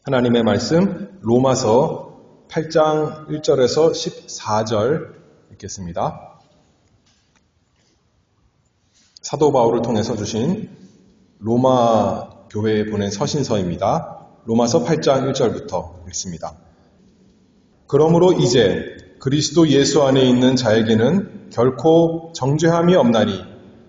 하나님의 말씀 로마서 8장 1절에서 14절 읽겠습니다. 사도 바울을 통해서 주신 로마 교회에 보낸 서신서입니다. 로마서 8장 1절부터 읽습니다. 그러므로 이제 그리스도 예수 안에 있는 자에게는 결코 정죄함이 없나니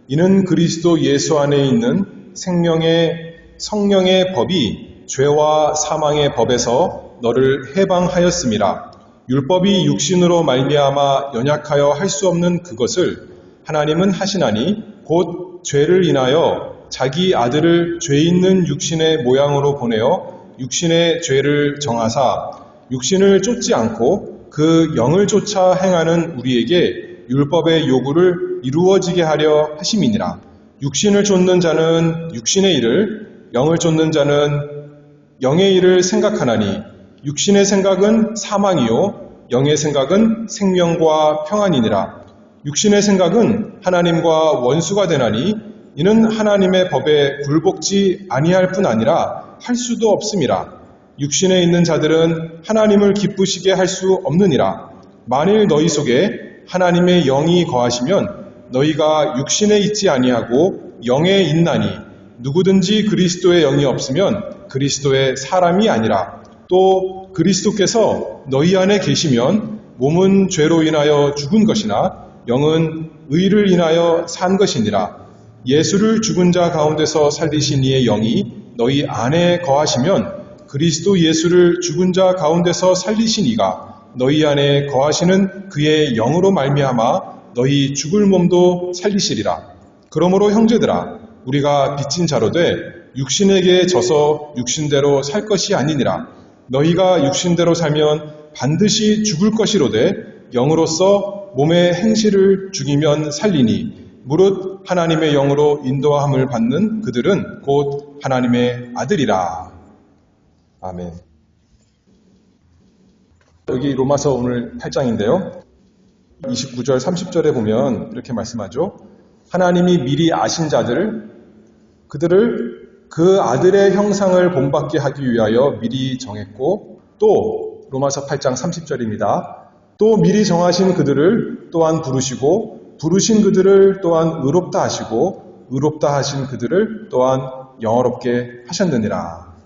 이는 그리스도 예수 안에 있는 성령의 법이 죄와 사망의 법에서 너를 해방하였음이라. 율법이 육신으로 말미암아 연약하여 할 수 없는 그것을 하나님은 하시나니 곧 죄를 인하여 자기 아들을 죄 있는 육신의 모양으로 보내어 육신의 죄를 정하사 육신을 쫓지 않고 그 영을 쫓아 행하는 우리에게 율법의 요구를 이루어지게 하려 하심이니라. 육신을 쫓는 자는 육신의 일을, 영을 쫓는 자는 영의 일을 생각하나니 육신의 생각은 사망이요 영의 생각은 생명과 평안이니라. 육신의 생각은 하나님과 원수가 되나니 이는 하나님의 법에 굴복지 아니할 뿐 아니라 할 수도 없음이라. 육신에 있는 자들은 하나님을 기쁘시게 할 수 없느니라. 만일 너희 속에 하나님의 영이 거하시면 너희가 육신에 있지 아니하고 영에 있나니 누구든지 그리스도의 영이 없으면 그리스도의 사람이 아니라. 또 그리스도께서 너희 안에 계시면 몸은 죄로 인하여 죽은 것이나 영은 의를 인하여 산 것이니라. 예수를 죽은 자 가운데서 살리신 이의 영이 너희 안에 거하시면 그리스도 예수를 죽은 자 가운데서 살리신 이가 너희 안에 거하시는 그의 영으로 말미암아 너희 죽을 몸도 살리시리라. 그러므로 형제들아, 우리가 빚진 자로 돼 육신에게 져서 육신대로 살 것이 아니니라. 너희가 육신대로 살면 반드시 죽을 것이로되 영으로서 몸의 행실을 죽이면 살리니 무릇 하나님의 영으로 인도함을 받는 그들은 곧 하나님의 아들이라. 아멘. 여기 로마서 오늘 8장인데요. 29절 30절에 보면 이렇게 말씀하죠. 하나님이 미리 아신 그들을 그 아들의 형상을 본받게 하기 위하여 미리 정했고, 또 로마서 8장 30절입니다. 또 미리 정하신 그들을 또한 부르시고 부르신 그들을 또한 의롭다 하시고 의롭다 하신 그들을 또한 영화롭게 하셨느니라.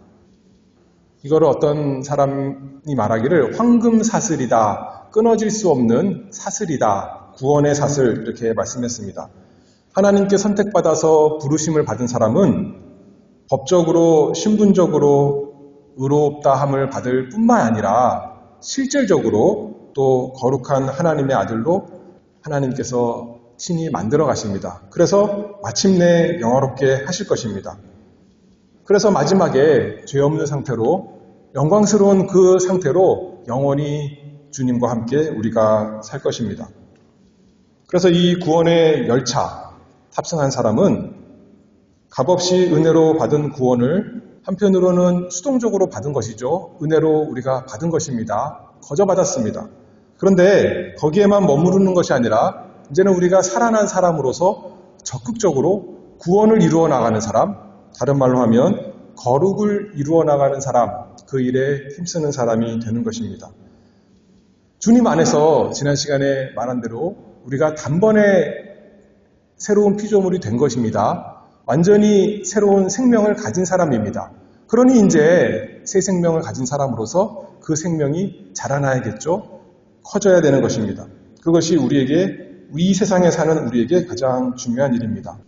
이거를 어떤 사람이 말하기를 황금 사슬이다, 끊어질 수 없는 사슬이다, 구원의 사슬, 이렇게 말씀했습니다. 하나님께 선택받아서 부르심을 받은 사람은 법적으로 신분적으로 의롭다함을 받을 뿐만 아니라 실질적으로 또 거룩한 하나님의 아들로 하나님께서 친히 만들어 가십니다. 그래서 마침내 영화롭게 하실 것입니다. 그래서 마지막에 죄 없는 상태로, 영광스러운 그 상태로 영원히 주님과 함께 우리가 살 것입니다. 그래서 이 구원의 열차 탑승한 사람은 값없이 은혜로 받은 구원을 한편으로는 수동적으로 받은 것이죠. 은혜로 우리가 받은 것입니다. 거저 받았습니다. 그런데 거기에만 머무르는 것이 아니라 이제는 우리가 살아난 사람으로서 적극적으로 구원을 이루어 나가는 사람, 다른 말로 하면 거룩을 이루어 나가는 사람, 그 일에 힘쓰는 사람이 되는 것입니다. 주님 안에서 지난 시간에 말한 대로 우리가 단번에 새로운 피조물이 된 것입니다. 완전히 새로운 생명을 가진 사람입니다. 그러니 이제 새 생명을 가진 사람으로서 그 생명이 자라나야겠죠. 커져야 되는 것입니다. 그것이 이 세상에 사는 우리에게 가장 중요한 일입니다.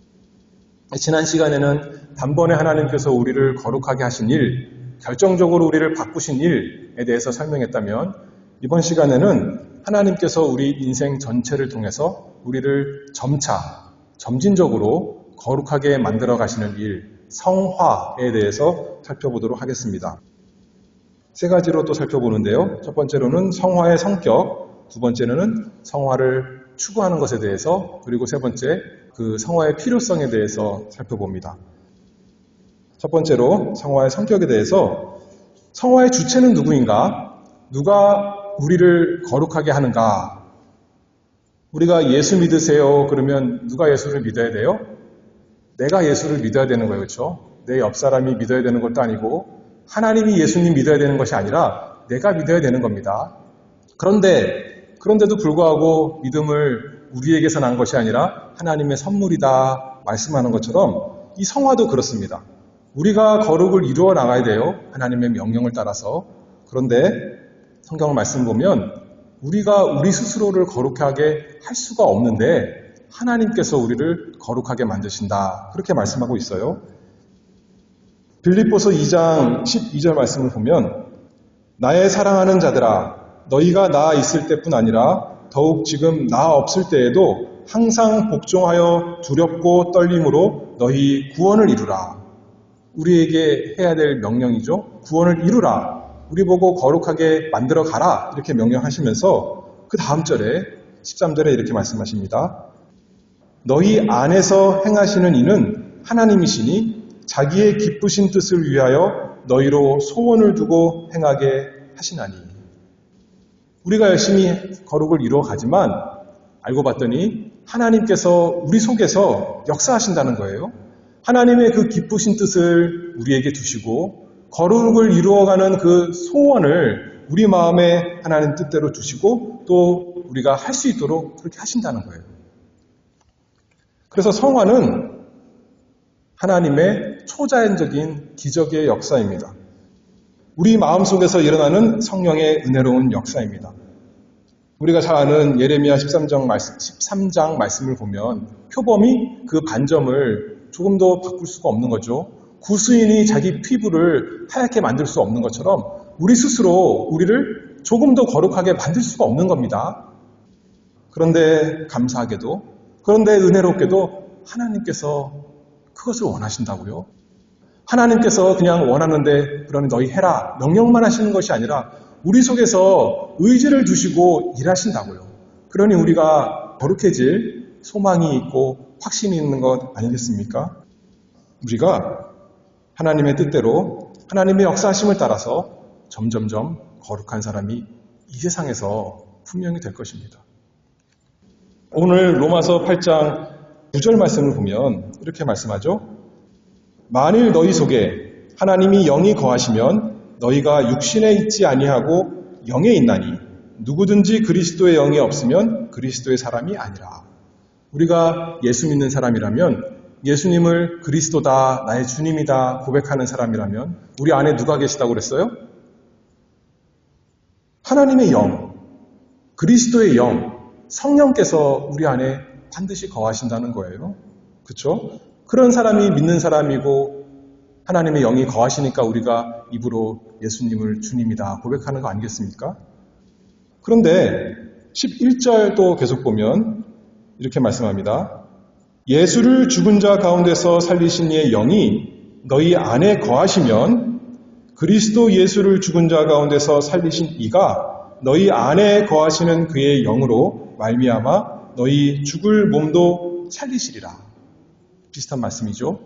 지난 시간에는 단번에 하나님께서 우리를 거룩하게 하신 일, 결정적으로 우리를 바꾸신 일에 대해서 설명했다면, 이번 시간에는 하나님께서 우리 인생 전체를 통해서 우리를 점진적으로 거룩하게 만들어 가시는 일, 성화에 대해서 살펴보도록 하겠습니다. 세 가지로 또 살펴보는데요. 첫 번째로는 성화의 성격, 두 번째로는 성화를 추구하는 것에 대해서, 그리고 세 번째, 그 성화의 필요성에 대해서 살펴봅니다. 첫 번째로 성화의 성격에 대해서, 성화의 주체는 누구인가? 누가 우리를 거룩하게 하는가? 우리가 예수 믿으세요 그러면 누가 예수를 믿어야 돼요? 내가 예수를 믿어야 되는 거예요. 그렇죠? 내 옆 사람이 믿어야 되는 것도 아니고 하나님이 예수님 믿어야 되는 것이 아니라 내가 믿어야 되는 겁니다. 그런데도 불구하고 믿음을 우리에게서 난 것이 아니라 하나님의 선물이다 말씀하는 것처럼 이 성화도 그렇습니다. 우리가 거룩을 이루어 나가야 돼요. 하나님의 명령을 따라서. 그런데 성경 말씀 보면 우리가 우리 스스로를 거룩하게 할 수가 없는데 하나님께서 우리를 거룩하게 만드신다. 그렇게 말씀하고 있어요. 빌립보서 2장 12절 말씀을 보면 나의 사랑하는 자들아 너희가 나 있을 때뿐 아니라 더욱 지금 나 없을 때에도 항상 복종하여 두렵고 떨림으로 너희 구원을 이루라. 우리에게 해야 될 명령이죠. 구원을 이루라. 우리 보고 거룩하게 만들어 가라. 이렇게 명령하시면서 그 다음 절에 13절에 이렇게 말씀하십니다. 너희 안에서 행하시는 이는 하나님이시니 자기의 기쁘신 뜻을 위하여 너희로 소원을 두고 행하게 하시나니. 우리가 열심히 거룩을 이루어 가지만 알고 봤더니 하나님께서 우리 속에서 역사하신다는 거예요. 하나님의 그 기쁘신 뜻을 우리에게 두시고 거룩을 이루어가는 그 소원을 우리 마음에 하나님 뜻대로 두시고 또 우리가 할 수 있도록 그렇게 하신다는 거예요. 그래서 성화는 하나님의 초자연적인 기적의 역사입니다. 우리 마음속에서 일어나는 성령의 은혜로운 역사입니다. 우리가 잘 아는 예레미야 13장 말씀을 보면 표범이 그 반점을 조금도 바꿀 수가 없는 거죠. 구수인이 자기 피부를 하얗게 만들 수 없는 것처럼 우리 스스로 우리를 조금 더 거룩하게 만들 수가 없는 겁니다. 그런데 감사하게도, 그런데 은혜롭게도 하나님께서 그것을 원하신다고요. 하나님께서 그냥 원하는데 그러니 너희 해라 명령만 하시는 것이 아니라 우리 속에서 의지를 두시고 일하신다고요. 그러니 우리가 거룩해질 소망이 있고 확신이 있는 것 아니겠습니까? 우리가 하나님의 뜻대로 하나님의 역사하심을 따라서 점점점 거룩한 사람이 이 세상에서 분명히 될 것입니다. 오늘 로마서 8장 9절 말씀을 보면 이렇게 말씀하죠. 만일 너희 속에 하나님이 영이 거하시면 너희가 육신에 있지 아니하고 영에 있나니 누구든지 그리스도의 영이 없으면 그리스도의 사람이 아니라. 우리가 예수 믿는 사람이라면 예수님을 그리스도다, 나의 주님이다 고백하는 사람이라면 우리 안에 누가 계시다고 그랬어요? 하나님의 영, 그리스도의 영, 성령께서 우리 안에 반드시 거하신다는 거예요. 그렇죠? 그런 사람이 믿는 사람이고 하나님의 영이 거하시니까 우리가 입으로 예수님을 주님이다 고백하는 거 아니겠습니까? 그런데 11절도 계속 보면 이렇게 말씀합니다. 예수를 죽은 자 가운데서 살리신 이의 영이 너희 안에 거하시면 그리스도 예수를 죽은 자 가운데서 살리신 이가 너희 안에 거하시는 그의 영으로 말미암아 너희 죽을 몸도 살리시리라. 비슷한 말씀이죠.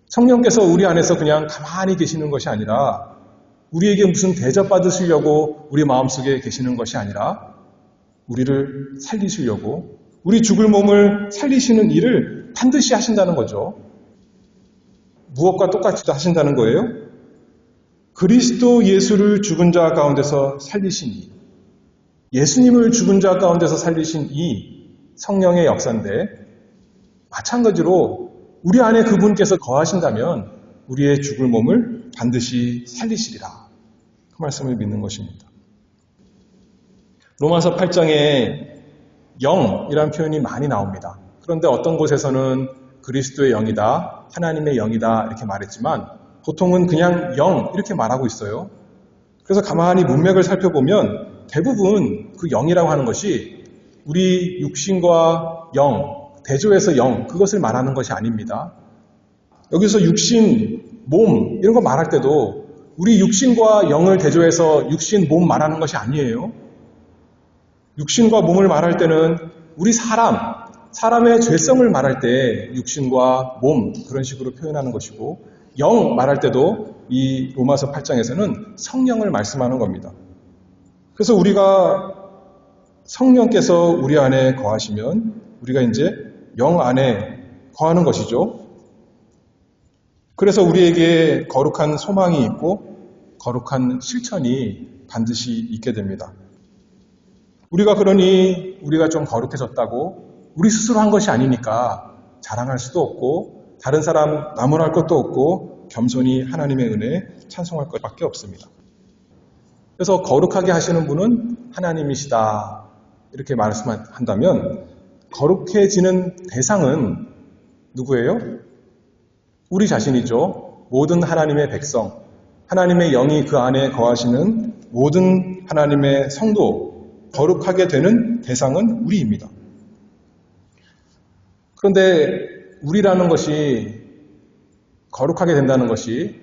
성령께서 우리 안에서 그냥 가만히 계시는 것이 아니라 우리에게 무슨 대접받으시려고 우리 마음속에 계시는 것이 아니라 우리를 살리시려고 우리 죽을 몸을 살리시는 일을 반드시 하신다는 거죠. 무엇과 똑같이 하신다는 거예요? 그리스도 예수를 죽은 자 가운데서 살리신 이, 예수님을 죽은 자 가운데서 살리신 이 성령의 역사인데 마찬가지로 우리 안에 그분께서 거하신다면 우리의 죽을 몸을 반드시 살리시리라. 그 말씀을 믿는 것입니다. 로마서 8장에 영이라는 표현이 많이 나옵니다. 그런데 어떤 곳에서는 그리스도의 영이다, 하나님의 영이다 이렇게 말했지만 보통은 그냥 영 이렇게 말하고 있어요. 그래서 가만히 문맥을 살펴보면 대부분 그 영이라고 하는 것이 우리 육신과 영, 대조해서 영, 그것을 말하는 것이 아닙니다. 여기서 육신, 몸 이런 거 말할 때도 우리 육신과 영을 대조해서 육신, 몸 말하는 것이 아니에요. 육신과 몸을 말할 때는 우리 사람의 죄성을 말할 때 육신과 몸 그런 식으로 표현하는 것이고 영 말할 때도 이 로마서 8장에서는 성령을 말씀하는 겁니다. 그래서 우리가 성령께서 우리 안에 거하시면 우리가 이제 영 안에 거하는 것이죠. 그래서 우리에게 거룩한 소망이 있고 거룩한 실천이 반드시 있게 됩니다. 우리가 그러니 우리가 좀 거룩해졌다고 우리 스스로 한 것이 아니니까 자랑할 수도 없고 다른 사람 나무랄 것도 없고 겸손히 하나님의 은혜에 찬송할 것밖에 없습니다. 그래서 거룩하게 하시는 분은 하나님이시다 이렇게 말씀한다면 거룩해지는 대상은 누구예요? 우리 자신이죠. 모든 하나님의 백성, 하나님의 영이 그 안에 거하시는 모든 하나님의 성도, 거룩하게 되는 대상은 우리입니다. 그런데 우리라는 것이 거룩하게 된다는 것이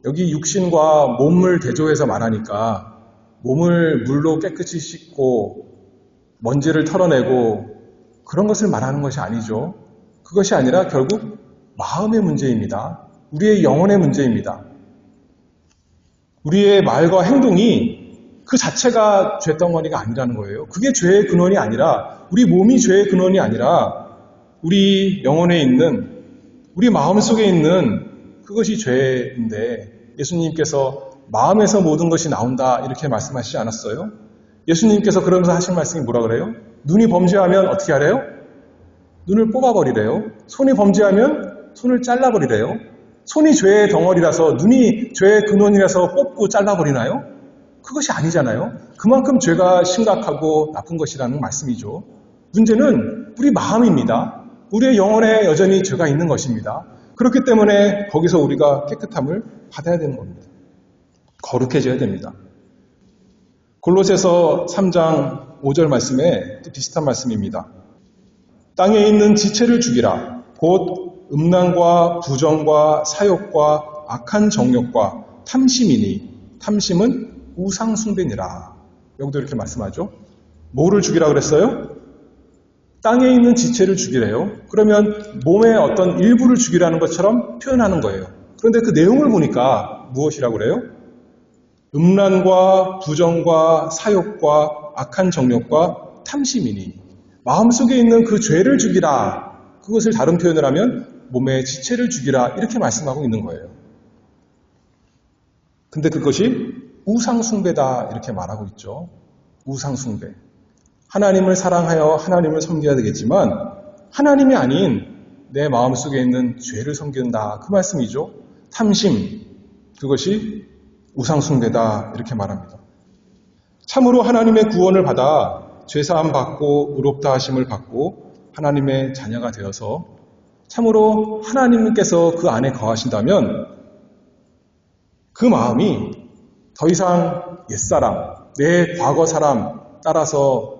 여기 육신과 몸을 대조해서 말하니까 몸을 물로 깨끗이 씻고 먼지를 털어내고 그런 것을 말하는 것이 아니죠. 그것이 아니라 결국 마음의 문제입니다. 우리의 영혼의 문제입니다. 우리의 말과 행동이 그 자체가 죄덩어리가 아니라는 거예요. 그게 죄의 근원이 아니라 우리 몸이 죄의 근원이 아니라 우리 영혼에 있는 우리 마음속에 있는 그것이 죄인데 예수님께서 마음에서 모든 것이 나온다 이렇게 말씀하시지 않았어요? 예수님께서 그러면서 하신 말씀이 뭐라 그래요? 눈이 범죄하면 어떻게 하래요? 눈을 뽑아버리래요. 손이 범죄하면 손을 잘라버리래요. 손이 죄의 덩어리라서 눈이 죄의 근원이라서 뽑고 잘라버리나요? 그것이 아니잖아요. 그만큼 죄가 심각하고 나쁜 것이라는 말씀이죠. 문제는 우리 마음입니다. 우리의 영혼에 여전히 죄가 있는 것입니다. 그렇기 때문에 거기서 우리가 깨끗함을 받아야 되는 겁니다. 거룩해져야 됩니다. 골로새서 3장 5절 말씀에 비슷한 말씀입니다. 땅에 있는 지체를 죽이라. 곧 음란과 부정과 사욕과 악한 정욕과 탐심이니 탐심은 우상 숭배니라. 여기도 이렇게 말씀하죠. 뭐를 죽이라 그랬어요? 땅에 있는 지체를 죽이래요. 그러면 몸의 어떤 일부를 죽이라는 것처럼 표현하는 거예요. 그런데 그 내용을 보니까 무엇이라고 그래요? 음란과 부정과 사욕과 악한 정욕과 탐심이니 마음속에 있는 그 죄를 죽이라. 그것을 다른 표현을 하면 몸의 지체를 죽이라 이렇게 말씀하고 있는 거예요. 근데 그것이 우상숭배다 이렇게 말하고 있죠. 우상숭배. 하나님을 사랑하여 하나님을 섬겨야 되겠지만 하나님이 아닌 내 마음속에 있는 죄를 섬긴다 그 말씀이죠. 탐심, 그것이 우상숭배다 이렇게 말합니다. 참으로 하나님의 구원을 받아 죄사함 받고 의롭다 하심을 받고 하나님의 자녀가 되어서 참으로 하나님께서 그 안에 거하신다면 그 마음이 더 이상 옛사람, 내 과거 사람 따라서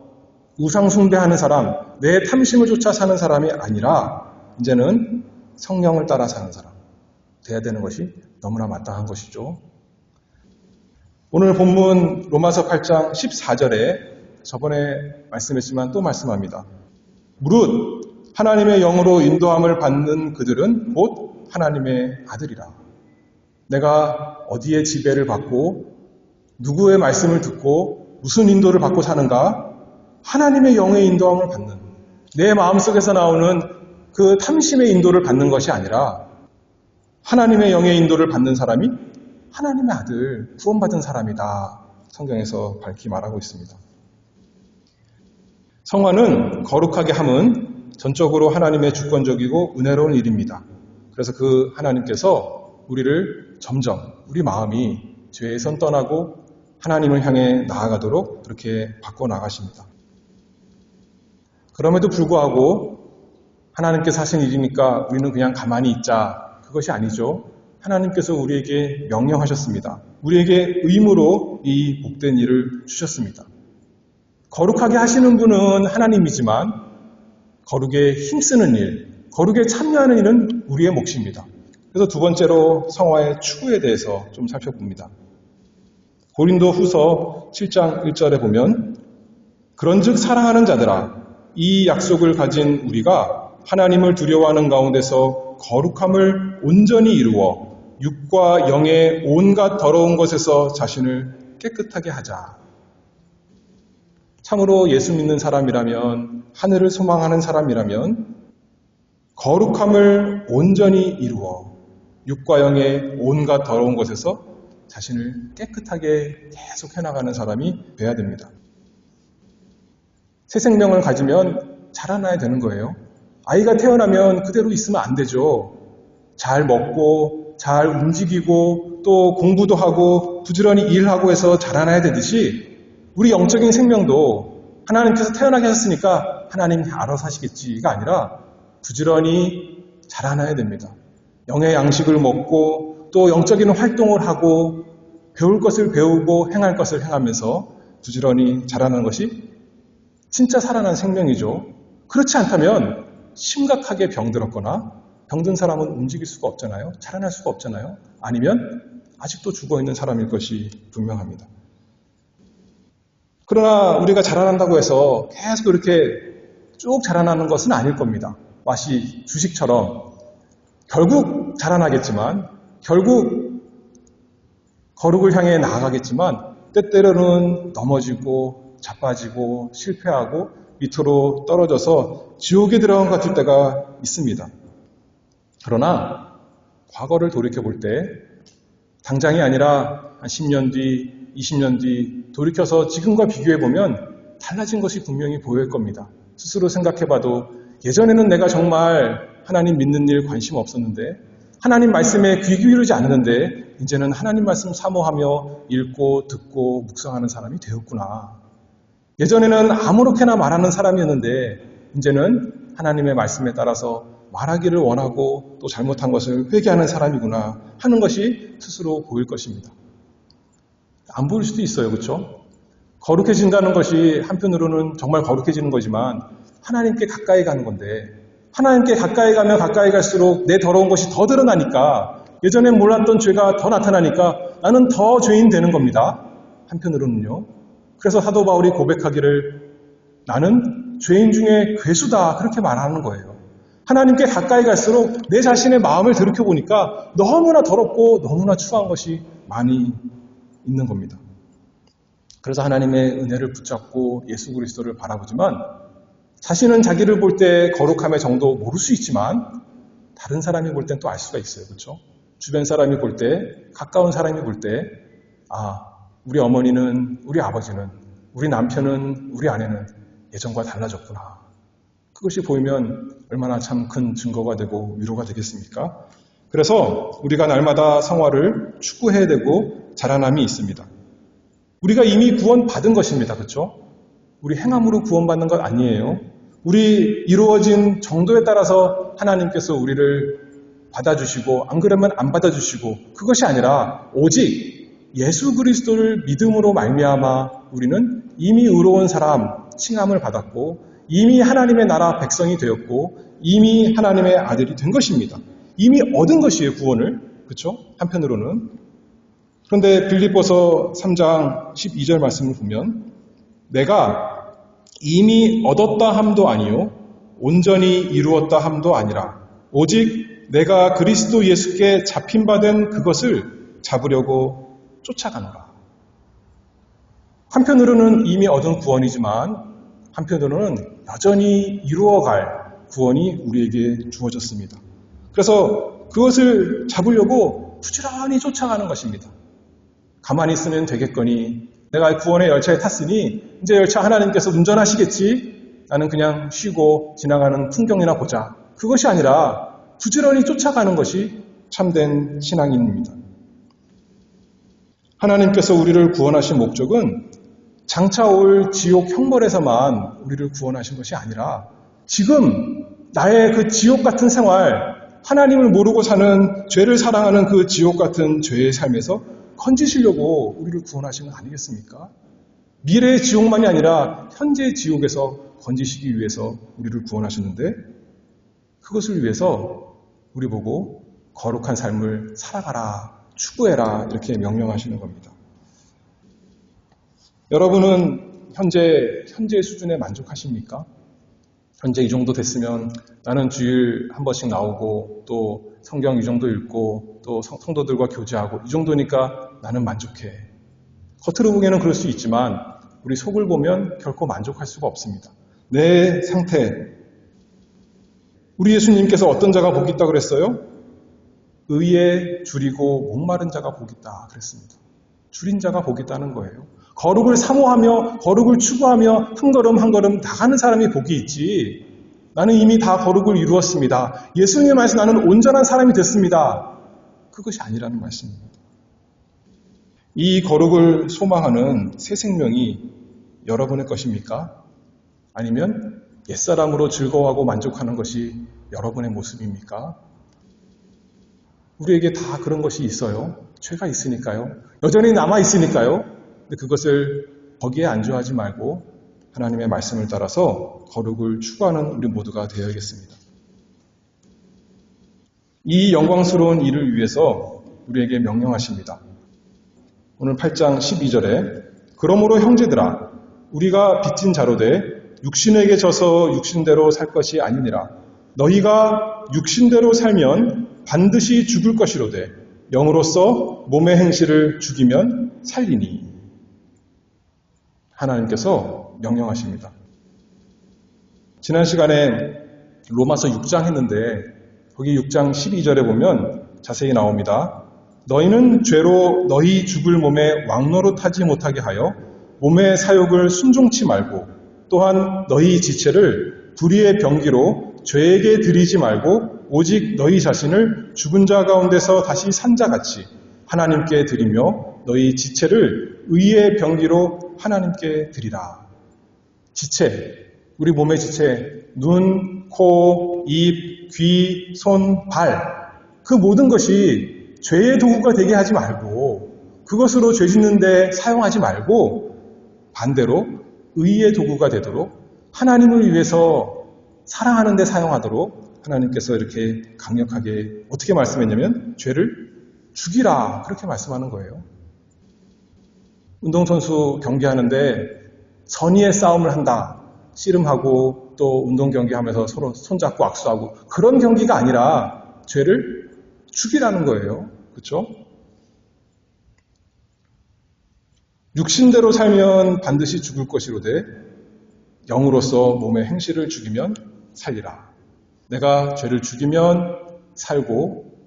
우상숭배하는 사람, 내 탐심을 쫓아 사는 사람이 아니라 이제는 성령을 따라 사는 사람 돼야 되는 것이 너무나 마땅한 것이죠. 오늘 본문 로마서 8장 14절에 저번에 말씀했지만 또 말씀합니다. 무릇 하나님의 영으로 인도함을 받는 그들은 곧 하나님의 아들이라. 내가 어디에 지배를 받고 누구의 말씀을 듣고 무슨 인도를 받고 사는가? 하나님의 영의 인도함을 받는 내 마음속에서 나오는 그 탐심의 인도를 받는 것이 아니라 하나님의 영의 인도를 받는 사람이 하나님의 아들, 구원받은 사람이다. 성경에서 밝히 말하고 있습니다. 성화는 거룩하게 함은 전적으로 하나님의 주권적이고 은혜로운 일입니다. 그래서 그 하나님께서 우리를 점점 우리 마음이 죄에선 떠나고 하나님을 향해 나아가도록 그렇게 바꿔나가십니다. 그럼에도 불구하고 하나님께서 하신 일이니까 우리는 그냥 가만히 있자. 그것이 아니죠. 하나님께서 우리에게 명령하셨습니다. 우리에게 의무로 이 복된 일을 주셨습니다. 거룩하게 하시는 분은 하나님이지만 거룩에 힘쓰는 일, 거룩에 참여하는 일은 우리의 몫입니다. 그래서 두 번째로 성화의 추구에 대해서 좀 살펴봅니다. 고린도 후서 7장 1절에 보면 그런즉 사랑하는 자들아 이 약속을 가진 우리가 하나님을 두려워하는 가운데서 거룩함을 온전히 이루어 육과 영의 온갖 더러운 것에서 자신을 깨끗하게 하자. 참으로 예수 믿는 사람이라면, 하늘을 소망하는 사람이라면 거룩함을 온전히 이루어 육과 영의 온갖 더러운 것에서 자신을 깨끗하게 계속 해나가는 사람이 돼야 됩니다. 새 생명을 가지면 자라나야 되는 거예요. 아이가 태어나면 그대로 있으면 안 되죠. 잘 먹고 잘 움직이고 또 공부도 하고 부지런히 일하고 해서 자라나야 되듯이 우리 영적인 생명도 하나님께서 태어나게 하셨으니까 하나님이 알아서 하시겠지가 아니라 부지런히 자라나야 됩니다. 영의 양식을 먹고 또 영적인 활동을 하고 배울 것을 배우고 행할 것을 행하면서 부지런히 자라나는 것이 진짜 살아난 생명이죠. 그렇지 않다면 심각하게 병들었거나 병든 사람은 움직일 수가 없잖아요. 자라날 수가 없잖아요. 아니면 아직도 죽어있는 사람일 것이 분명합니다. 그러나 우리가 자라난다고 해서 계속 이렇게 쭉 자라나는 것은 아닐 겁니다. 마치 주식처럼 결국 자라나겠지만 결국 거룩을 향해 나아가겠지만 때때로는 넘어지고 자빠지고 실패하고 밑으로 떨어져서 지옥에 들어간 것 같을 때가 있습니다. 그러나 과거를 돌이켜볼 때 당장이 아니라 한 10년 뒤, 20년 뒤 돌이켜서 지금과 비교해보면 달라진 것이 분명히 보일 겁니다. 스스로 생각해봐도 예전에는 내가 정말 하나님 믿는 일 관심 없었는데 하나님 말씀에 귀 기울이지 않는데 이제는 하나님 말씀 사모하며 읽고 듣고 묵상하는 사람이 되었구나. 예전에는 아무렇게나 말하는 사람이었는데 이제는 하나님의 말씀에 따라서 말하기를 원하고 또 잘못한 것을 회개하는 사람이구나 하는 것이 스스로 보일 것입니다. 안 보일 수도 있어요. 그렇죠? 거룩해진다는 것이 한편으로는 정말 거룩해지는 거지만 하나님께 가까이 가는 건데 하나님께 가까이 가면 가까이 갈수록 내 더러운 것이 더 드러나니까 예전에 몰랐던 죄가 더 나타나니까 나는 더 죄인 되는 겁니다. 한편으로는요. 그래서 사도 바울이 고백하기를 나는 죄인 중에 괴수다 그렇게 말하는 거예요. 하나님께 가까이 갈수록 내 자신의 마음을 들여다보니까 너무나 더럽고 너무나 추한 것이 많이 있는 겁니다. 그래서 하나님의 은혜를 붙잡고 예수 그리스도를 바라보지만 자신은 자기를 볼 때 거룩함의 정도 모를 수 있지만 다른 사람이 볼 땐 또 알 수가 있어요. 그렇죠? 주변 사람이 볼 때, 가까운 사람이 볼 때 우리 어머니는, 우리 아버지는, 우리 남편은, 우리 아내는 예전과 달라졌구나. 그것이 보이면 얼마나 참 큰 증거가 되고 위로가 되겠습니까? 그래서 우리가 날마다 성화를 추구해야 되고 자라남이 있습니다. 우리가 이미 구원받은 것입니다. 그렇죠? 우리 행함으로 구원받는 것 아니에요. 우리 이루어진 정도에 따라서 하나님께서 우리를 받아주시고 안 그러면 안 받아주시고 그것이 아니라 오직 예수 그리스도를 믿음으로 말미암아 우리는 이미 의로운 사람 칭함을 받았고 이미 하나님의 나라 백성이 되었고 이미 하나님의 아들이 된 것입니다. 이미 얻은 것이에요. 구원을. 그렇죠? 한편으로는. 그런데 빌립보서 3장 12절 말씀을 보면 내가 이미 얻었다 함도 아니요 온전히 이루었다 함도 아니라 오직 내가 그리스도 예수께 잡힌 바 된 그것을 잡으려고 쫓아가노라. 한편으로는 이미 얻은 구원이지만 한편으로는 여전히 이루어갈 구원이 우리에게 주어졌습니다. 그래서 그것을 잡으려고 부지런히 쫓아가는 것입니다. 가만히 있으면 되겠거니 내가 구원의 열차에 탔으니 이제 열차 하나님께서 운전하시겠지. 나는 그냥 쉬고 지나가는 풍경이나 보자. 그것이 아니라 부지런히 쫓아가는 것이 참된 신앙인입니다. 하나님께서 우리를 구원하신 목적은 장차 올 지옥 형벌에서만 우리를 구원하신 것이 아니라 지금 나의 그 지옥 같은 생활, 하나님을 모르고 사는 죄를 사랑하는 그 지옥 같은 죄의 삶에서 건지시려고 우리를 구원하신 건 아니겠습니까? 미래의 지옥만이 아니라 현재의 지옥에서 건지시기 위해서 우리를 구원하셨는데 그것을 위해서 우리 보고 거룩한 삶을 살아가라, 추구해라 이렇게 명령하시는 겁니다. 여러분은 현재의 수준에 만족하십니까? 현재 이 정도 됐으면 나는 주일 한 번씩 나오고 또 성경 이 정도 읽고 또 성도들과 교제하고 이 정도니까 나는 만족해. 겉으로 보기에는 그럴 수 있지만 우리 속을 보면 결코 만족할 수가 없습니다. 내 상태. 우리 예수님께서 어떤 자가 복이 있다고 그랬어요? 의에 줄이고 목마른 자가 복이 있다 그랬습니다. 줄인 자가 복이 있다는 거예요. 거룩을 사모하며 거룩을 추구하며 한 걸음 한 걸음 나가는 사람이 복이 있지, 나는 이미 다 거룩을 이루었습니다, 예수님의 말씀 나는 온전한 사람이 됐습니다, 그것이 아니라는 말씀입니다. 이 거룩을 소망하는 새 생명이 여러분의 것입니까? 아니면 옛사람으로 즐거워하고 만족하는 것이 여러분의 모습입니까? 우리에게 다 그런 것이 있어요. 죄가 있으니까요. 여전히 남아있으니까요. 근데 그것을 거기에 안주하지 말고 하나님의 말씀을 따라서 거룩을 추구하는 우리 모두가 되어야겠습니다. 이 영광스러운 일을 위해서 우리에게 명령하십니다. 오늘 8장 12절에 그러므로 형제들아 우리가 빚진 자로 돼 육신에게 져서 육신대로 살 것이 아니니라. 너희가 육신대로 살면 반드시 죽을 것이로되 영으로서 몸의 행실을 죽이면 살리니. 하나님께서 명령하십니다. 지난 시간에 로마서 6장 했는데 거기 6장 12절에 보면 자세히 나옵니다. 너희는 죄로 너희 죽을 몸에 왕노릇하지 못하게 하여 몸의 사욕을 순종치 말고 또한 너희 지체를 불의의 병기로 죄에게 드리지 말고 오직 너희 자신을 죽은 자 가운데서 다시 산 자같이 하나님께 드리며 너희 지체를 의의 병기로 하나님께 드리라. 지체, 우리 몸의 지체, 눈, 코, 입, 귀, 손, 발, 그 모든 것이 죄의 도구가 되게 하지 말고 그것으로 죄 짓는 데 사용하지 말고 반대로 의의 도구가 되도록 하나님을 위해서 사랑하는 데 사용하도록 하나님께서 이렇게 강력하게 어떻게 말씀했냐면 죄를 죽이라 그렇게 말씀하는 거예요. 운동선수 경기하는데 선의의 싸움을 한다. 씨름하고 또 운동 경기하면서 서로 손잡고 악수하고 그런 경기가 아니라 죄를 죽이라는 거예요. 그렇죠? 육신대로 살면 반드시 죽을 것이로되 영으로서 몸의 행실을 죽이면 살리라. 내가 죄를 죽이면 살고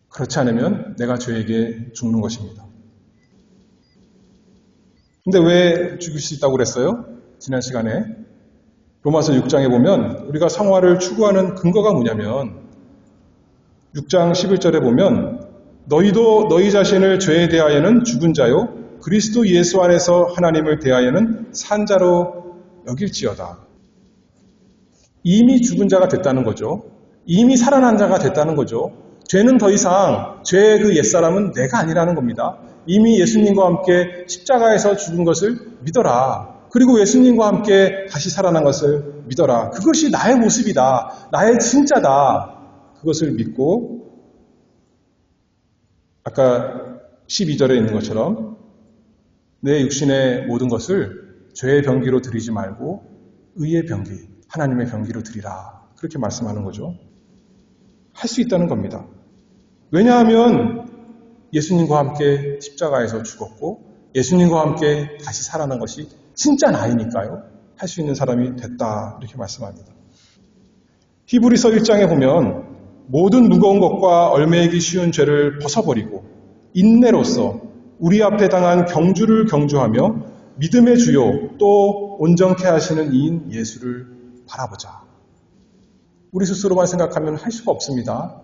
그렇지 않으면 내가 죄에게 죽는 것입니다. 근데 왜 죽일 수 있다고 그랬어요? 지난 시간에 로마서 6장에 보면 우리가 성화를 추구하는 근거가 뭐냐면 6장 11절에 보면 너희도 너희 자신을 죄에 대하여는 죽은 자요 그리스도 예수 안에서 하나님을 대하여는 산 자로 여길지어다. 이미 죽은 자가 됐다는 거죠. 이미 살아난 자가 됐다는 거죠. 죄는 더 이상 죄의 그 옛사람은 내가 아니라는 겁니다. 이미 예수님과 함께 십자가에서 죽은 것을 믿어라. 그리고 예수님과 함께 다시 살아난 것을 믿어라. 그것이 나의 모습이다. 나의 진짜다. 그것을 믿고 아까 12절에 있는 것처럼 내 육신의 모든 것을 죄의 병기로 드리지 말고 의의 병기, 하나님의 병기로 드리라. 그렇게 말씀하는 거죠. 할 수 있다는 겁니다. 왜냐하면 예수님과 함께 십자가에서 죽었고 예수님과 함께 다시 살아난 것이 진짜 나이니까요. 할 수 있는 사람이 됐다. 이렇게 말씀합니다. 히브리서 1장에 보면 모든 무거운 것과 얽매이기 쉬운 죄를 벗어버리고 인내로서 우리 앞에 당한 경주를 경주하며 믿음의 주요 또 온전케 하시는 이인 예수를 바라보자. 우리 스스로만 생각하면 할 수가 없습니다.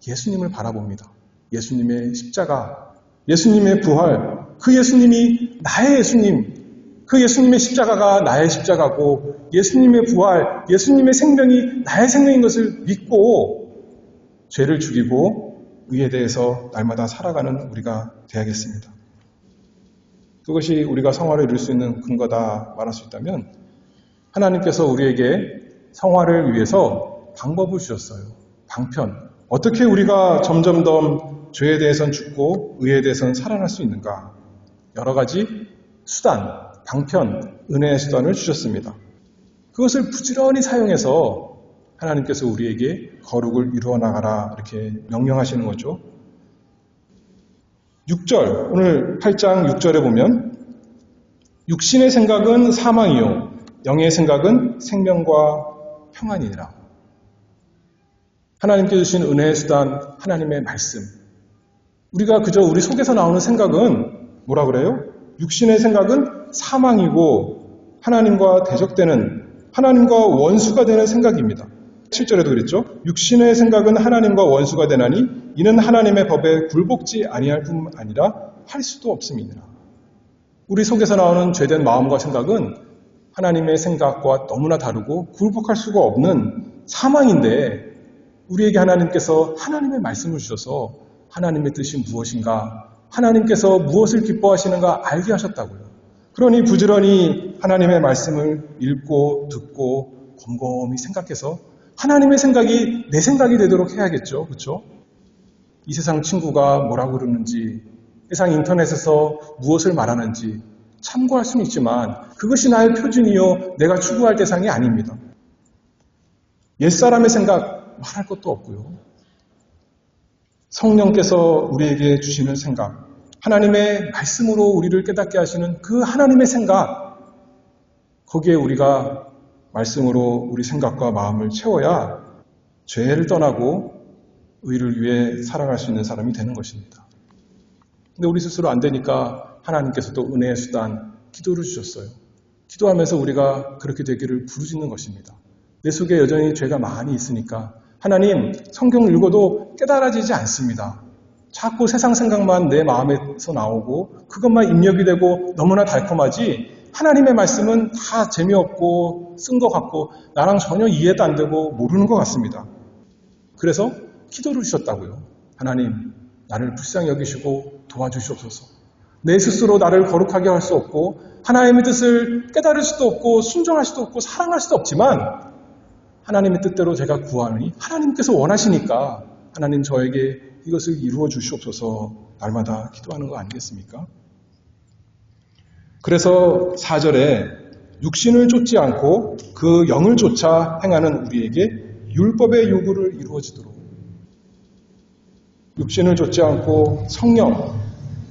예수님을 바라봅니다. 예수님의 십자가, 예수님의 부활, 그 예수님이 나의 예수님, 그 예수님의 십자가가 나의 십자가고 예수님의 부활, 예수님의 생명이 나의 생명인 것을 믿고 죄를 죽이고 의에 대해서 날마다 살아가는 우리가 되어야겠습니다. 그것이 우리가 성화를 이룰 수 있는 근거다 말할 수 있다면 하나님께서 우리에게 성화를 위해서 방법을 주셨어요. 방편. 어떻게 우리가 점점 더 죄에 대해서는 죽고 의에 대해서는 살아날 수 있는가? 여러 가지 수단, 방편, 은혜의 수단을 주셨습니다. 그것을 부지런히 사용해서 하나님께서 우리에게 거룩을 이루어 나가라 이렇게 명령하시는 거죠. 6절, 오늘 8장 6절에 보면 육신의 생각은 사망이요 영의 생각은 생명과 평안이니라. 하나님께 주신 은혜의 수단, 하나님의 말씀. 우리가 그저 우리 속에서 나오는 생각은 뭐라 그래요? 육신의 생각은 사망이고 하나님과 대적되는, 하나님과 원수가 되는 생각입니다. 7절에도 그랬죠. 육신의 생각은 하나님과 원수가 되나니 이는 하나님의 법에 굴복지 아니할 뿐 아니라 할 수도 없음이니라. 우리 속에서 나오는 죄된 마음과 생각은 하나님의 생각과 너무나 다르고 굴복할 수가 없는 사망인데, 우리에게 하나님께서 하나님의 말씀을 주셔서 하나님의 뜻이 무엇인가, 하나님께서 무엇을 기뻐하시는가 알게 하셨다고요. 그러니 부지런히 하나님의 말씀을 읽고 듣고 곰곰이 생각해서 하나님의 생각이 내 생각이 되도록 해야겠죠. 그렇죠? 이 세상 친구가 뭐라고 그러는지, 세상 인터넷에서 무엇을 말하는지 참고할 수는 있지만 그것이 나의 표준이요 내가 추구할 대상이 아닙니다. 옛사람의 생각 말할 것도 없고요. 성령께서 우리에게 주시는 생각, 하나님의 말씀으로 우리를 깨닫게 하시는 그 하나님의 생각, 거기에 우리가 말씀으로 우리 생각과 마음을 채워야 죄를 떠나고 의를 위해 살아갈 수 있는 사람이 되는 것입니다. 근데 우리 스스로 안 되니까 하나님께서도 은혜의 수단, 기도를 주셨어요. 기도하면서 우리가 그렇게 되기를 부르짖는 것입니다. 내 속에 여전히 죄가 많이 있으니까 하나님, 성경을 읽어도 깨달아지지 않습니다. 자꾸 세상 생각만 내 마음에서 나오고 그것만 입력이 되고 너무나 달콤하지 하나님의 말씀은 다 재미없고 쓴 것 같고 나랑 전혀 이해도 안 되고 모르는 것 같습니다. 그래서 기도를 주셨다고요. 하나님, 나를 불쌍히 여기시고 도와주시옵소서. 내 스스로 나를 거룩하게 할 수 없고 하나님의 뜻을 깨달을 수도 없고 순종할 수도 없고 사랑할 수도 없지만 하나님의 뜻대로 제가 구하니 하나님께서 원하시니까 하나님 저에게 이것을 이루어 주시옵소서 날마다 기도하는 거 아니겠습니까? 그래서 4절에 육신을 쫓지 않고 그 영을 쫓아 행하는 우리에게 율법의 요구를 이루어지도록, 육신을 쫓지 않고 성령,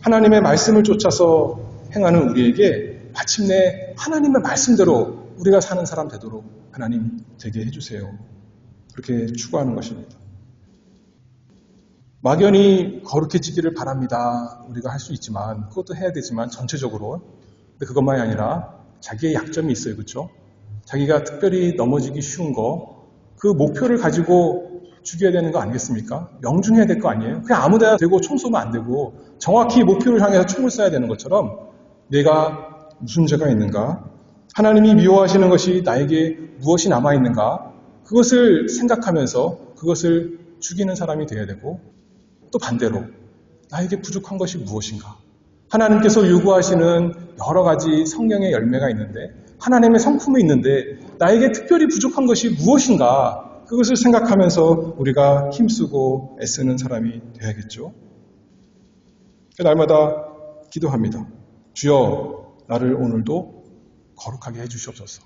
하나님의 말씀을 쫓아서 행하는 우리에게 마침내 하나님의 말씀대로 우리가 사는 사람 되도록 하나님 되게 해주세요. 그렇게 추구하는 것입니다. 막연히 거룩해지기를 바랍니다. 우리가 할 수 있지만, 그것도 해야 되지만 전체적으로. 근데 그것만이 아니라 자기의 약점이 있어요. 그렇죠? 자기가 특별히 넘어지기 쉬운 거, 그 목표를 가지고 죽여야 되는 거 아니겠습니까? 명중해야 될 거 아니에요? 그냥 아무 데나 대고 총 쏘면 안 되고 정확히 목표를 향해서 총을 쏴야 되는 것처럼 내가 무슨 죄가 있는가? 하나님이 미워하시는 것이 나에게 무엇이 남아있는가? 그것을 생각하면서 그것을 죽이는 사람이 되어야 되고, 또 반대로 나에게 부족한 것이 무엇인가? 하나님께서 요구하시는 여러 가지 성령의 열매가 있는데, 하나님의 성품이 있는데 나에게 특별히 부족한 것이 무엇인가? 그것을 생각하면서 우리가 힘쓰고 애쓰는 사람이 되어야겠죠. 날마다 기도합니다. 주여, 나를 오늘도 거룩하게 해주시옵소서.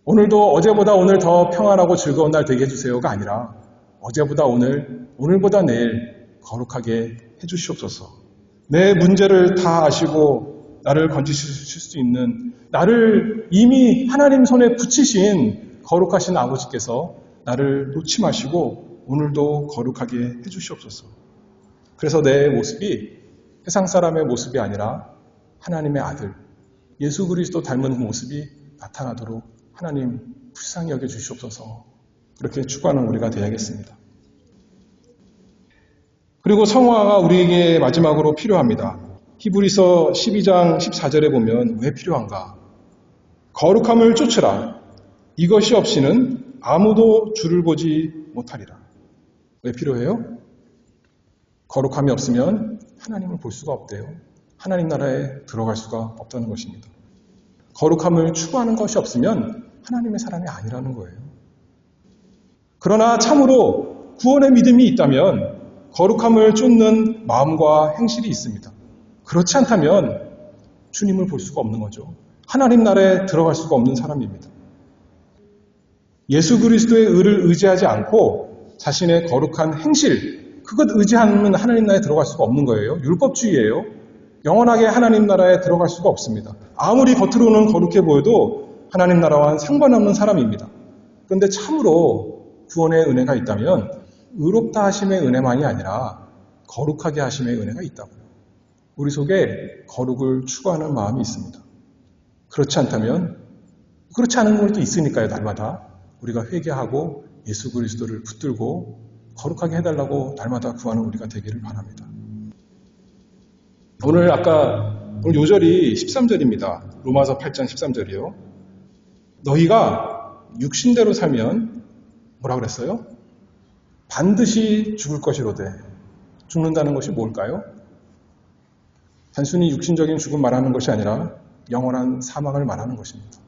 오늘도 어제보다 오늘 더 평안하고 즐거운 날 되게 해주세요가 아니라 어제보다 오늘, 오늘보다 내일 거룩하게 해주시옵소서. 내 문제를 다 아시고 나를 건지실 수 있는, 나를 이미 하나님 손에 붙이신 거룩하신 아버지께서 나를 놓지 마시고 오늘도 거룩하게 해주시옵소서. 그래서 내 모습이 세상 사람의 모습이 아니라 하나님의 아들, 예수 그리스도 닮은 모습이 나타나도록 하나님 불쌍히 여겨주시옵소서. 그렇게 추구하는 우리가 되어야겠습니다. 그리고 성화가 우리에게 마지막으로 필요합니다. 히브리서 12장 14절에 보면 왜 필요한가? 거룩함을 쫓으라. 이것이 없이는 아무도 주를 보지 못하리라. 왜 필요해요? 거룩함이 없으면 하나님을 볼 수가 없대요. 하나님 나라에 들어갈 수가 없다는 것입니다. 거룩함을 추구하는 것이 없으면 하나님의 사람이 아니라는 거예요. 그러나 참으로 구원의 믿음이 있다면 거룩함을 쫓는 마음과 행실이 있습니다. 그렇지 않다면 주님을 볼 수가 없는 거죠. 하나님 나라에 들어갈 수가 없는 사람입니다. 예수 그리스도의 의를 의지하지 않고 자신의 거룩한 행실, 그것 의지하면 하나님 나라에 들어갈 수가 없는 거예요. 율법주의예요. 영원하게 하나님 나라에 들어갈 수가 없습니다. 아무리 겉으로는 거룩해 보여도 하나님 나라와는 상관없는 사람입니다. 그런데 참으로 구원의 은혜가 있다면 의롭다 하심의 은혜만이 아니라 거룩하게 하심의 은혜가 있다고요. 우리 속에 거룩을 추구하는 마음이 있습니다. 그렇지 않다면, 그렇지 않은 것도 있으니까요. 날마다 우리가 회개하고 예수 그리스도를 붙들고 거룩하게 해달라고 날마다 구하는 우리가 되기를 바랍니다. 오늘 요절이 13절입니다. 로마서 8장 13절이요. 너희가 육신대로 살면 뭐라 그랬어요? 반드시 죽을 것이로되. 죽는다는 것이 뭘까요? 단순히 육신적인 죽음 말하는 것이 아니라 영원한 사망을 말하는 것입니다.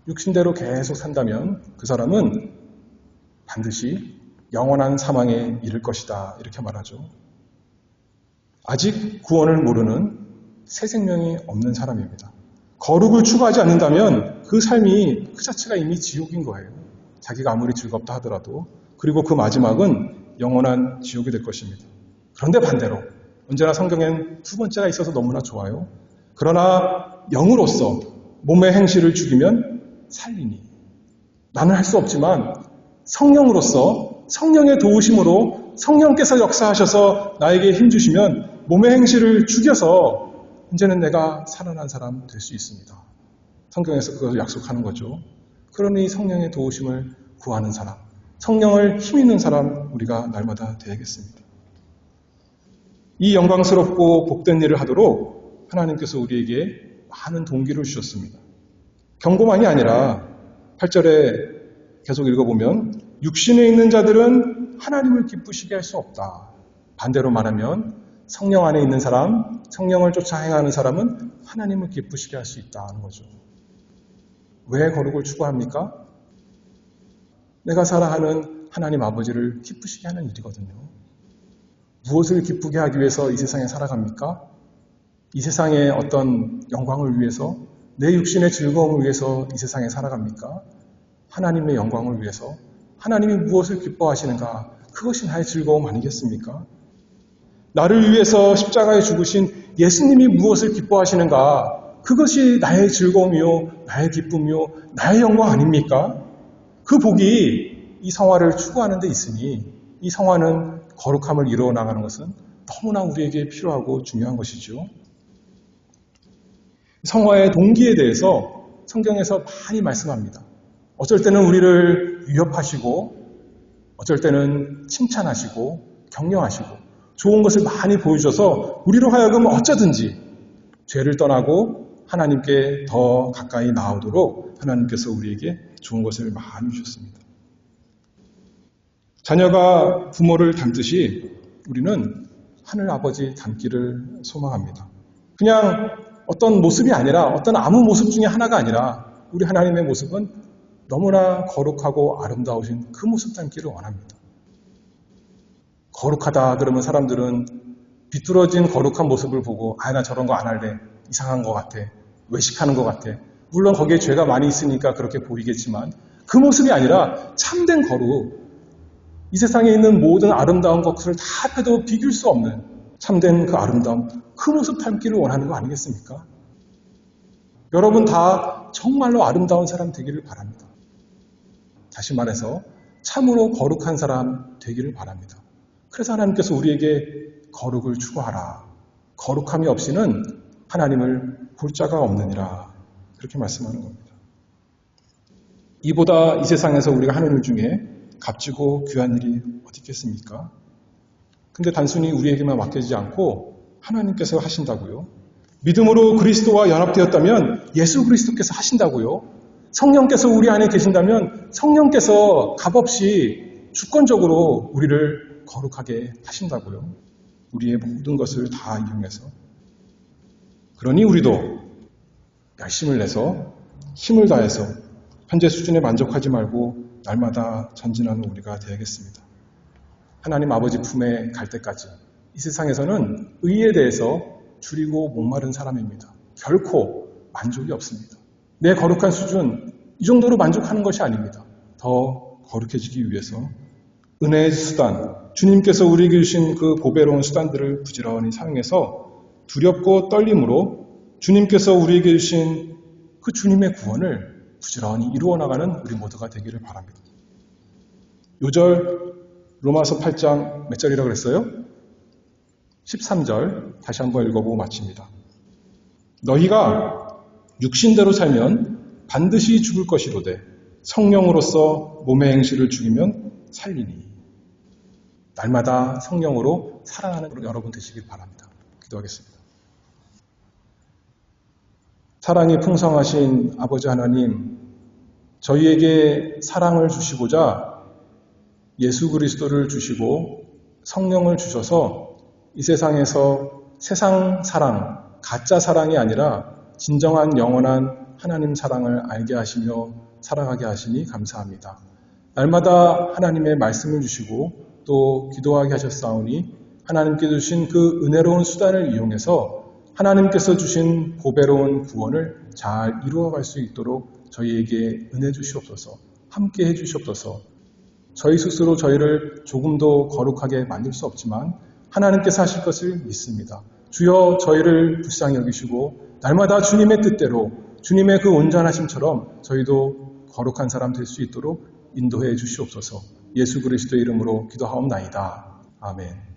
육신대로 계속 산다면 그 사람은 반드시 영원한 사망에 이를 것이다. 이렇게 말하죠. 아직 구원을 모르는 새 생명이 없는 사람입니다. 거룩을 추구하지 않는다면 그 삶이 그 자체가 이미 지옥인 거예요. 자기가 아무리 즐겁다 하더라도. 그리고 그 마지막은 영원한 지옥이 될 것입니다. 그런데 반대로 언제나 성경엔 두 번째가 있어서 너무나 좋아요. 그러나 영으로서 몸의 행실을 죽이면 살리니. 나는 할 수 없지만 성령으로서 성령의 도우심으로 성령께서 역사하셔서 나에게 힘주시면 몸의 행실을 죽여서 이제는 내가 살아난 사람 될 수 있습니다. 성경에서 그것을 약속하는 거죠. 그러니 성령의 도우심을 구하는 사람, 성령을 힘있는 사람 우리가 날마다 되야겠습니다. 이 영광스럽고 복된 일을 하도록 하나님께서 우리에게 많은 동기를 주셨습니다. 경고만이 아니라 8절에 계속 읽어보면 육신에 있는 자들은 하나님을 기쁘시게 할 수 없다. 반대로 말하면 성령 안에 있는 사람, 성령을 쫓아 행하는 사람은 하나님을 기쁘시게 할 수 있다는 거죠. 왜 거룩을 추구합니까? 내가 사랑하는 하나님 아버지를 기쁘시게 하는 일이거든요. 무엇을 기쁘게 하기 위해서 이 세상에 살아갑니까? 이 세상의 어떤 영광을 위해서, 내 육신의 즐거움을 위해서 이 세상에 살아갑니까? 하나님의 영광을 위해서, 하나님이 무엇을 기뻐하시는가? 그것이 나의 즐거움 아니겠습니까? 나를 위해서 십자가에 죽으신 예수님이 무엇을 기뻐하시는가? 그것이 나의 즐거움이요, 나의 기쁨이요, 나의 영광 아닙니까? 그 복이 이 성화를 추구하는 데 있으니 이 성화는 거룩함을 이루어 나가는 것은 너무나 우리에게 필요하고 중요한 것이죠. 성화의 동기에 대해서 성경에서 많이 말씀합니다. 어쩔 때는 우리를 위협하시고 어쩔 때는 칭찬하시고 격려하시고 좋은 것을 많이 보여줘서 우리로 하여금 어쩌든지 죄를 떠나고 하나님께 더 가까이 나오도록 하나님께서 우리에게 좋은 것을 많이 주셨습니다. 자녀가 부모를 닮듯이 우리는 하늘 아버지 닮기를 소망합니다. 그냥 어떤 모습이 아니라 어떤 아무 모습 중에 하나가 아니라 우리 하나님의 모습은 너무나 거룩하고 아름다우신 그 모습 닮기를 원합니다. 거룩하다 그러면 사람들은 비뚤어진 거룩한 모습을 보고 나 저런 거 안 할래. 이상한 것 같아. 외식하는 것 같아. 물론 거기에 죄가 많이 있으니까 그렇게 보이겠지만 그 모습이 아니라 참된 거룩. 이 세상에 있는 모든 아름다운 것을 다 합해도 비길 수 없는 참된 그 아름다움. 그 모습 닮기를 원하는 거 아니겠습니까? 여러분 다 정말로 아름다운 사람 되기를 바랍니다. 다시 말해서 참으로 거룩한 사람 되기를 바랍니다. 그래서 하나님께서 우리에게 거룩을 추구하라. 거룩함이 없이는 하나님을 볼 자가 없느니라. 그렇게 말씀하는 겁니다. 이보다 이 세상에서 우리가 하는 일 중에 값지고 귀한 일이 어디 있겠습니까? 근데 단순히 우리에게만 맡겨지지 않고 하나님께서 하신다고요. 믿음으로 그리스도와 연합되었다면 예수 그리스도께서 하신다고요. 성령께서 우리 안에 계신다면 성령께서 값없이 주권적으로 우리를 거룩하게 하신다고요. 우리의 모든 것을 다 이용해서. 그러니 우리도 열심을 내서 힘을 다해서 현재 수준에 만족하지 말고 날마다 전진하는 우리가 되야겠습니다. 하나님 아버지 품에 갈 때까지 이 세상에서는 의에 대해서 줄이고 목마른 사람입니다. 결코 만족이 없습니다. 내 거룩한 수준 이 정도로 만족하는 것이 아닙니다. 더 거룩해지기 위해서 은혜의 수단, 주님께서 우리에게 주신 그 보배로운 수단들을 부지런히 사용해서 두렵고 떨림으로 주님께서 우리에게 주신 그 주님의 구원을 부지런히 이루어 나가는 우리 모두가 되기를 바랍니다. 요절 로마서 8장 몇 절이라고 그랬어요? 13절 다시 한번 읽어보고 마칩니다. 너희가 육신대로 살면 반드시 죽을 것이로되 성령으로서 몸의 행실을 죽이면 살리니. 날마다 성령으로 살아가는 여러분 되시길 바랍니다. 기도하겠습니다. 사랑이 풍성하신 아버지 하나님, 저희에게 사랑을 주시고자 예수 그리스도를 주시고 성령을 주셔서 이 세상에서 세상 사랑, 가짜 사랑이 아니라 진정한 영원한 하나님 사랑을 알게 하시며 살아가게 하시니 감사합니다. 날마다 하나님의 말씀을 주시고 또 기도하게 하셨사오니 하나님께 주신 그 은혜로운 수단을 이용해서 하나님께서 주신 보배로운 구원을 잘 이루어갈 수 있도록 저희에게 은혜 주시옵소서, 함께 해주시옵소서. 저희 스스로 저희를 조금도 거룩하게 만들 수 없지만 하나님께서 하실 것을 믿습니다. 주여 저희를 불쌍히 여기시고 날마다 주님의 뜻대로 주님의 그 온전하심처럼 저희도 거룩한 사람 될 수 있도록 인도해 주시옵소서. 예수 그리스도의 이름으로 기도하옵나이다. 아멘.